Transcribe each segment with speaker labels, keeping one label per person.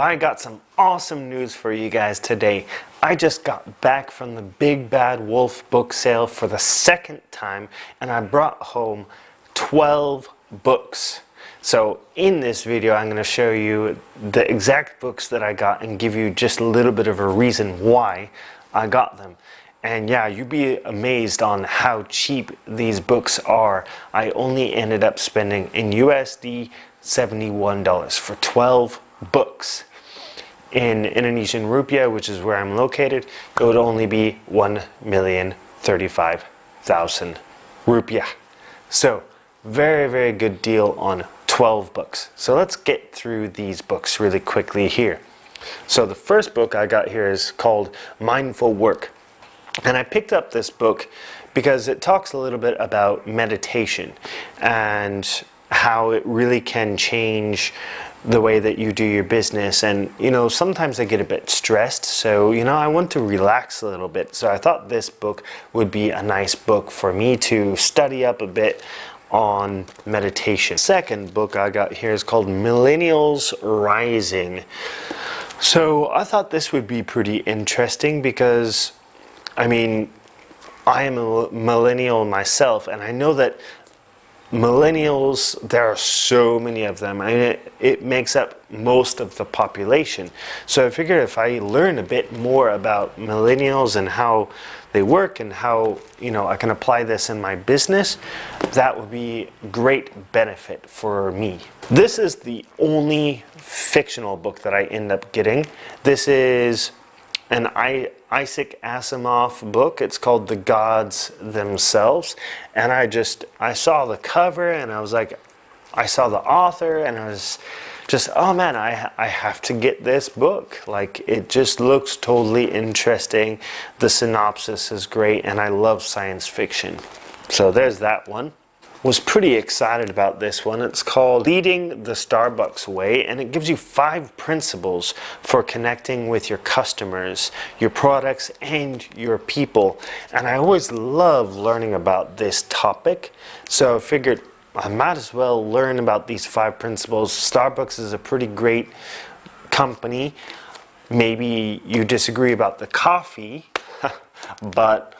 Speaker 1: I got some awesome news for you guys today. I just got back from the Big Bad Wolf book sale for the second time, and I brought home 12 books. So in this video, I'm going to show you the exact books that I got and give you just a little bit of a reason why I got them. And yeah, you'd be amazed on how cheap these books are. I only ended up spending in USD $71 for 12 books. In Indonesian rupiah, which is where I'm located, it would only be 1,035,000 rupiah. So very, very good deal on 12 books. So let's get through these books really quickly here. So the first book I got here is called Mindful Work. And I picked up this book because it talks a little bit about meditation and how it really can change the way that you do your business. And sometimes I get a bit stressed, so I want to relax a little bit. So I thought this book would be a nice book for me to study up a bit on meditation. Second book I got here is called Millennials Rising. So I thought this would be pretty interesting because I am a millennial myself, and I know that millennials, there are so many of them. It makes up most of the population. So I figured if I learn a bit more about millennials and how they work and how I can apply this in my business, that would be great benefit for me. This is the only fictional book that I end up getting. This is an Isaac Asimov book. It's called The Gods Themselves, and I saw the cover and I was like, I saw the author and I was just, oh man, I have to get this book. Like, it just looks totally interesting. The synopsis is great, and I love science fiction. So there's that one. Was pretty excited about this one. It's called Leading the Starbucks Way, and it gives you 5 principles for connecting with your customers, your products, and your people. And I always love learning about this topic, so I figured I might as well learn about these 5 principles. Starbucks is a pretty great company. Maybe you disagree about the coffee, but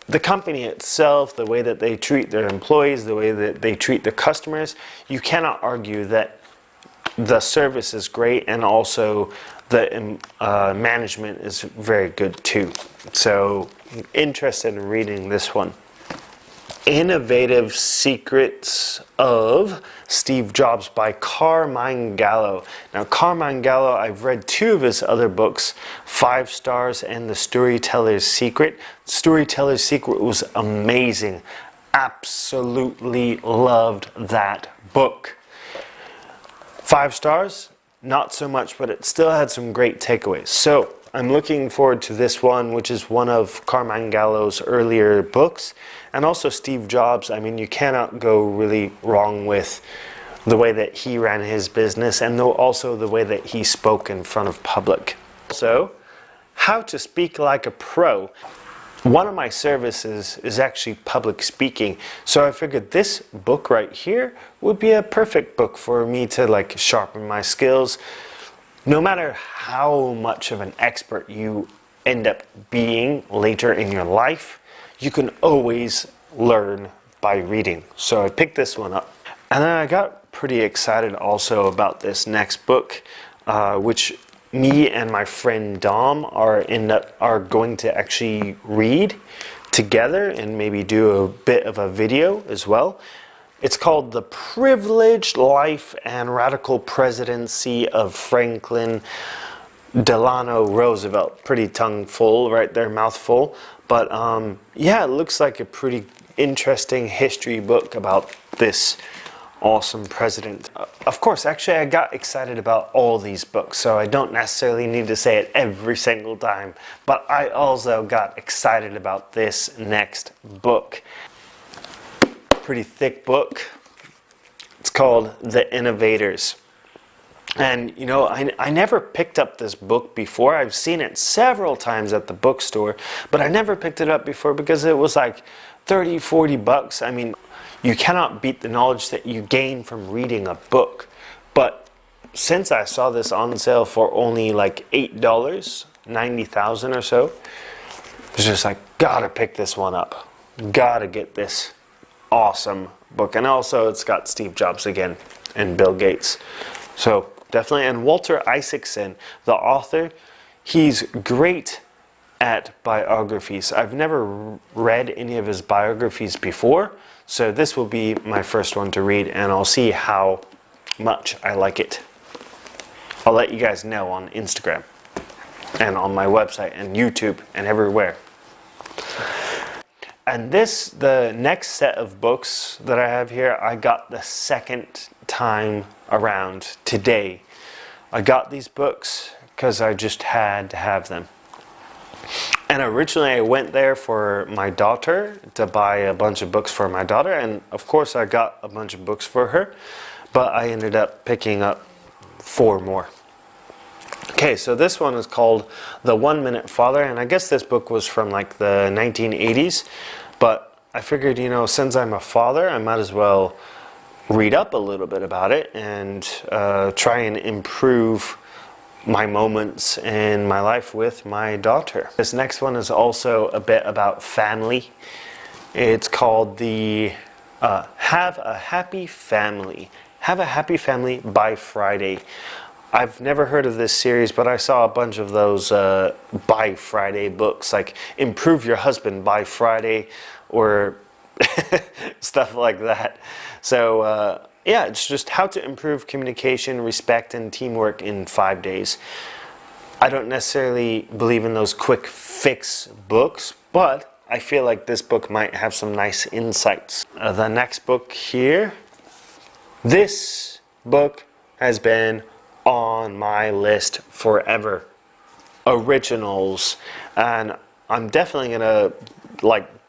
Speaker 1: the company itself, the way that they treat their employees, the way that they treat their customers, you cannot argue that the service is great, and also the management is very good too. So interested in reading this one. Innovative Secrets of Steve Jobs by Carmine Gallo. Now, Carmine Gallo, I've read 2 of his other books, 5 Stars and The Storyteller's Secret. Storyteller's Secret was amazing. Absolutely loved that book. 5 Stars, not so much, but it still had some great takeaways. So I'm looking forward to this one, which is one of Carmine Gallo's earlier books. And also Steve Jobs, you cannot go really wrong with the way that he ran his business, and also the way that he spoke in front of public. Also, How to Speak Like a Pro. One of my services is actually public speaking, so I figured this book right here would be a perfect book for me to sharpen my skills. No matter how much of an expert you end up being later in your life, you can always learn by reading. So I picked this one up. And then I got pretty excited also about this next book, which me and my friend Dom are going to actually read together and maybe do a bit of a video as well. It's called The Privileged Life and Radical Presidency of Franklin Delano Roosevelt. Pretty tongue full right there, mouthful. But yeah, it looks like a pretty interesting history book about this awesome president. Of course, actually, I got excited about all these books, so I don't necessarily need to say it every single time. But I also got excited about this next book. Pretty thick book. It's called The Innovators. And I never picked up this book before. I've seen it several times at the bookstore, but I never picked it up before because it was like 30, 40 bucks. You cannot beat the knowledge that you gain from reading a book. But since I saw this on sale for only like $8, 90,000 or so, it's just like, gotta pick this one up. Gotta get this awesome book. And also it's got Steve Jobs again and Bill Gates. So definitely, and Walter Isaacson, the author, he's great at biographies. I've never read any of his biographies before, so this will be my first one to read, and I'll see how much I like it. I'll let you guys know on Instagram and on my website and YouTube and everywhere. And the next set of books that I have here, I got the second time around today. I got these books because I just had to have them. And originally I went there for my daughter to buy a bunch of books for my daughter, and of course I got a bunch of books for her, but I ended up picking up 4 more. Okay, so this one is called The 1 Minute Father, and I guess this book was from like the 1980s, but I figured, you know, since I'm a father, I might as well read up a little bit about it and try and improve my moments in my life with my daughter. This next one is also a bit about family. It's called the Have a Happy Family. Have a Happy Family by Friday. I've never heard of this series, but I saw a bunch of those by Friday books, like Improve Your Husband by Friday, or stuff like that. So yeah, it's just how to improve communication, respect, and teamwork in 5 days. I don't necessarily believe in those quick fix books, but I feel like this book might have some nice insights. The next book here, this book has been on my list forever. Originals, and I'm definitely gonna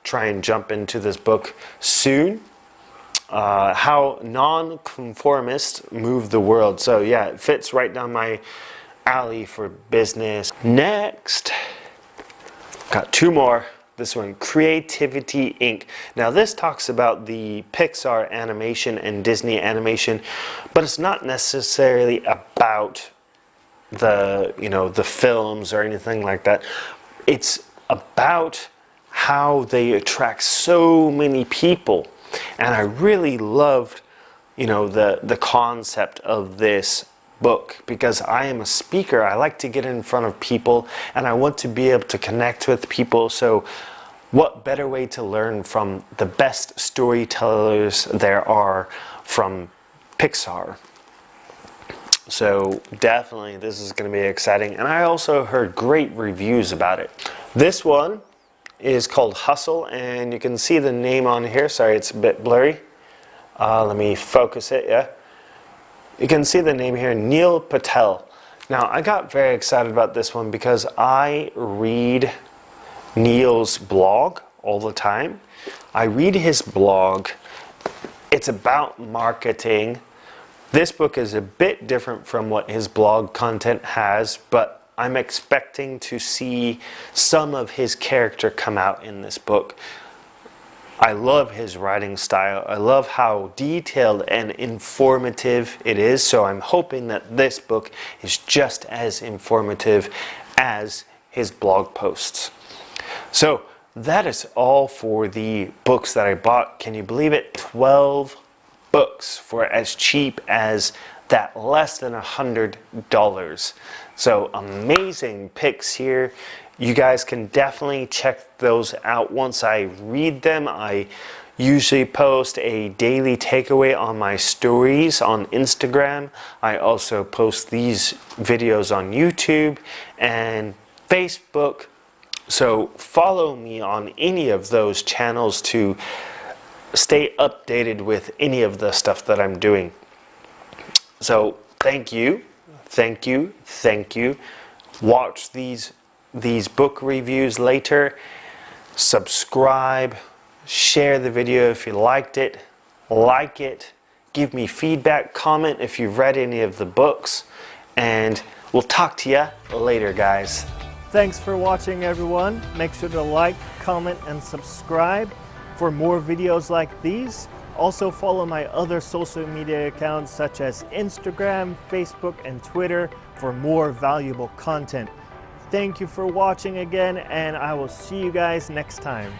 Speaker 1: try and jump into this book soon. How Nonconformists Move the World. So yeah, it fits right down my alley for business. Next, got 2 more. This one, Creativity Inc. Now this talks about the Pixar animation and Disney animation, but it's not necessarily about the films or anything like that. It's about how they attract so many people. And I really loved, the concept of this book, because I am a speaker. I like to get in front of people and I want to be able to connect with people. So what better way to learn from the best storytellers there are from Pixar? So definitely this is going to be exciting. And I also heard great reviews about it. This one is called Hustle, and you can see the name on here. Sorry, it's a bit blurry. Let me focus it, yeah. You can see the name here, Neil Patel. Now, I got very excited about this one because I read Neil's blog all the time. I read his blog. It's about marketing. This book is a bit different from what his blog content has, but I'm expecting to see some of his character come out in this book. I love his writing style. I love how detailed and informative it is. So I'm hoping that this book is just as informative as his blog posts. So that is all for the books that I bought. Can you believe it? 12 books for as cheap as that, less than $100. So amazing picks here. You guys can definitely check those out once I read them. I usually post a daily takeaway on my stories on Instagram. I also post these videos on YouTube and Facebook. So follow me on any of those channels to stay updated with any of the stuff that I'm doing. So thank you. Watch these book reviews later. Subscribe, share the video if you liked it, like it, give me feedback, comment if you've read any of the books, and we'll talk to you later, guys.
Speaker 2: Thanks for watching, everyone. Make sure to like, comment, and subscribe for more videos like these. Also follow my other social media accounts such as Instagram, Facebook, and Twitter for more valuable content. Thank you for watching again, and I will see you guys next time.